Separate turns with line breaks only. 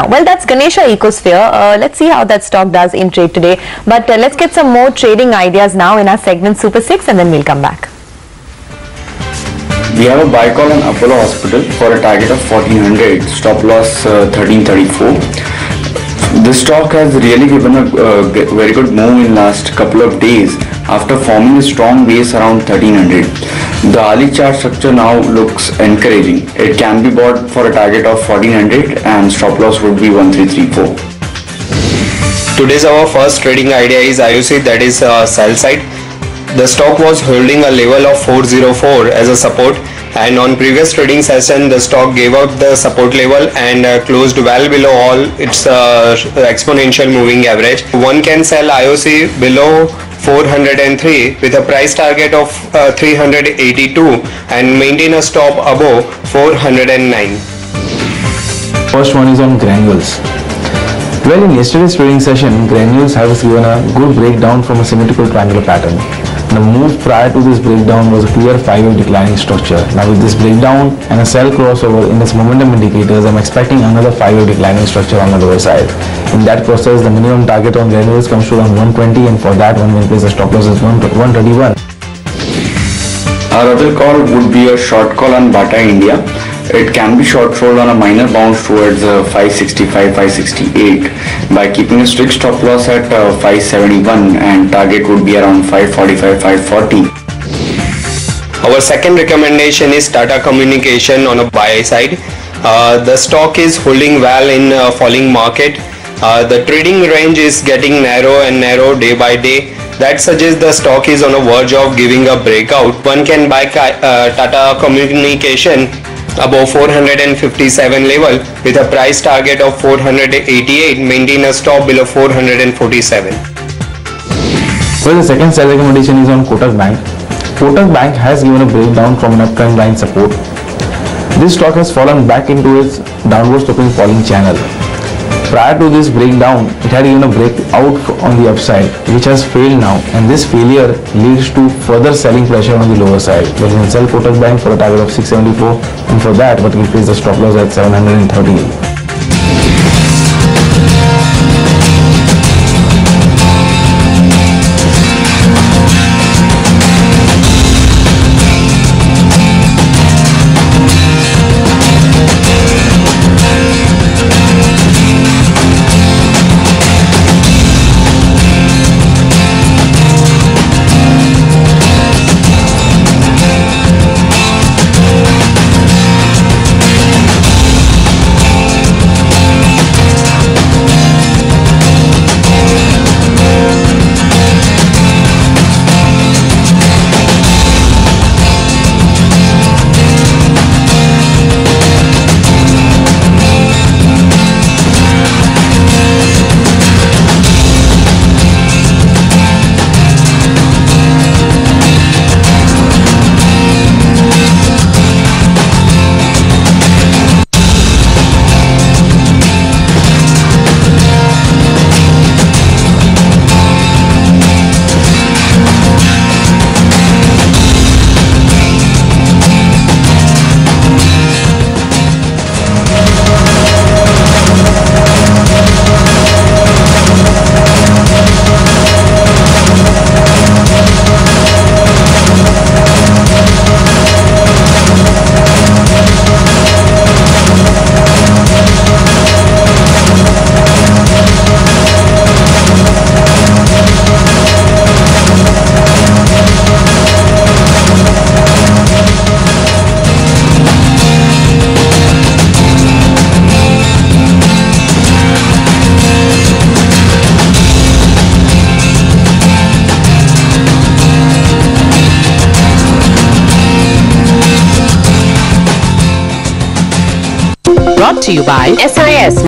Well, that's Ganesha Ecosphere. Let's see how that stock does in trade today. But let's get some more trading ideas now in our segment Super 6 and then we'll come back.
We have a buy call on Apollo Hospital for a target of 1400, stop loss 1334. This stock has really given a very good move in last couple of days after forming a strong base around 1300. The hourly chart structure now looks encouraging. It can be bought for a target of 1400 and stop loss would be 1334.
Today's our first trading idea is IOC, that is sell side. The stock was holding a level of 404 as a support, and on previous trading session the stock gave out the support level and closed well below all its exponential moving average. One can sell IOC below 403 with a price target of 382 and maintain a stop above 409.
First one is on granules. Well, in yesterday's trading session, granules has given a good breakdown from a symmetrical triangular pattern. The move prior to this breakdown was a clear 5-way declining structure. Now with this breakdown and a sell crossover in its momentum indicators, I'm expecting another 5-way declining structure on the lower side. In that process, the minimum target on granules comes to around 120, and for that one will place a stop loss is 121.
Our other call would be a short call on Bata India. It can be short sold on a minor bounce towards 565-568 by keeping a strict stop loss at 571 and target would be around 545-540.
Our second recommendation is Tata Communication on a buy side. The stock is holding well in a falling market. The trading range is getting narrow and narrow day by day. That suggests the stock is on a verge of giving a breakout. One can buy Tata Communication above 457 level with a price target of 488, maintain a stop below 447.
Well, the second sell recommendation is on Kotak Bank. Kotak Bank has given a breakdown from an uptrend line support. This stock has fallen back into its downward sloping falling channel. Prior to this breakdown, it had given a breakout on the upside, which has failed now, and this failure leads to further selling pressure on the lower side. We can sell Kotak Bank for a target of 674, and for that, but we place the stop loss at 713.
Brought to you by SIS.